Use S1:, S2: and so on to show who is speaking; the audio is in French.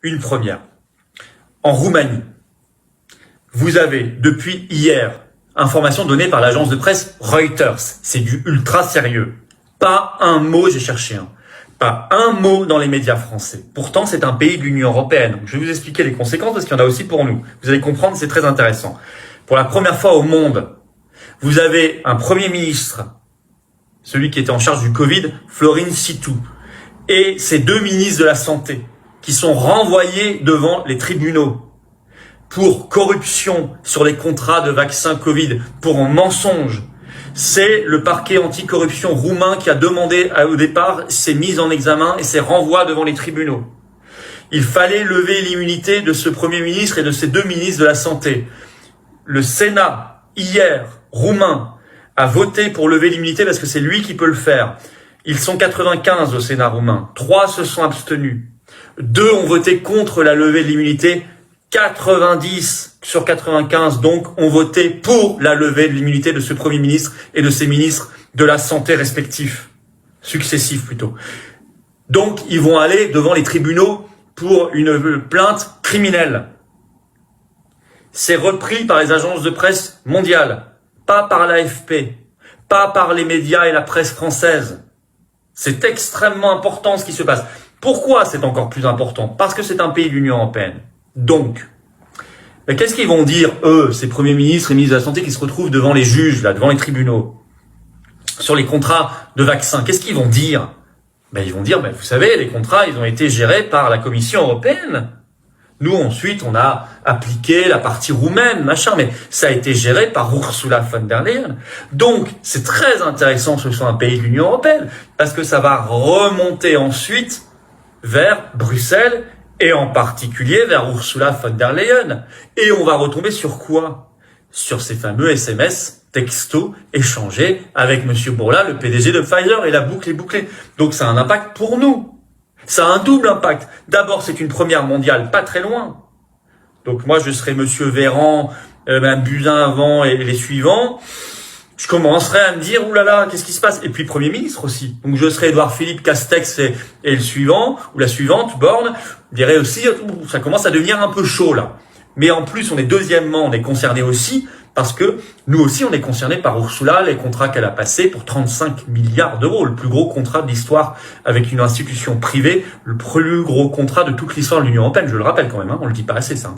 S1: une première. En Roumanie, vous avez depuis hier information donnée par l'agence de presse Reuters. C'est du ultra sérieux. Pas un mot, j'ai cherché un. Pas un mot dans les médias français. Pourtant, c'est un pays de l'Union européenne. Donc, je vais vous expliquer les conséquences parce qu'il y en a aussi pour nous. Vous allez comprendre, c'est très intéressant. Pour la première fois au monde, vous avez un Premier ministre, celui qui était en charge du Covid, Florin Citou, et ses deux ministres de la Santé, qui sont renvoyés devant les tribunaux pour corruption sur les contrats de vaccins Covid, pour mensonge. C'est le parquet anticorruption roumain qui a demandé au départ ces mises en examen et ces renvois devant les tribunaux. Il fallait lever l'immunité de ce Premier ministre et de ces deux ministres de la Santé. Le Sénat, hier, roumain, a voté pour lever l'immunité parce que c'est lui qui peut le faire. Ils sont 95 au Sénat roumain. 3 se sont abstenus. 2 ont voté contre la levée de l'immunité. 90 sur 95, donc, ont voté pour la levée de l'immunité de ce Premier ministre et de ses ministres de la Santé respectifs. Successifs, plutôt. Donc, ils vont aller devant les tribunaux pour une plainte criminelle. C'est repris par les agences de presse mondiales, pas par l'AFP, pas par les médias et la presse française. C'est extrêmement important ce qui se passe. Pourquoi c'est encore plus important? Parce que c'est un pays de l'Union européenne. Donc, mais qu'est-ce qu'ils vont dire, eux, ces premiers ministres et ministres de la Santé qui se retrouvent devant les juges, là, devant les tribunaux, sur les contrats de vaccins? Qu'est-ce qu'ils vont dire? Ils vont dire, vous savez, les contrats, ils ont été gérés par la Commission européenne. Nous, ensuite, on a appliqué la partie roumaine, mais ça a été géré par Ursula von der Leyen. Donc, c'est très intéressant que ce soit un pays de l'Union européenne, parce que ça va remonter ensuite vers Bruxelles, et en particulier vers Ursula von der Leyen. Et on va retomber sur quoi? Sur ces fameux SMS, textos, échangés avec Monsieur Bourla, le PDG de Pfizer, et la boucle est bouclée. Donc, ça a un impact pour nous. Ça a un double impact. D'abord, c'est une première mondiale, pas très loin. Donc moi, je serai Monsieur Véran, Mme Buzyn avant et les suivants. Je commencerai à me dire, oulala, qu'est-ce qui se passe? Et puis Premier ministre aussi. Donc je serai Édouard Philippe, Castex et le suivant, ou la suivante, Borne. Je dirais aussi, ça commence à devenir un peu chaud là. Mais en plus, on est concerné aussi, parce que nous aussi, on est concerné par Ursula, les contrats qu'elle a passés pour 35 milliards d'euros. Le plus gros contrat de l'histoire avec une institution privée, le plus gros contrat de toute l'histoire de l'Union européenne. Je le rappelle quand même, on le dit pas assez ça.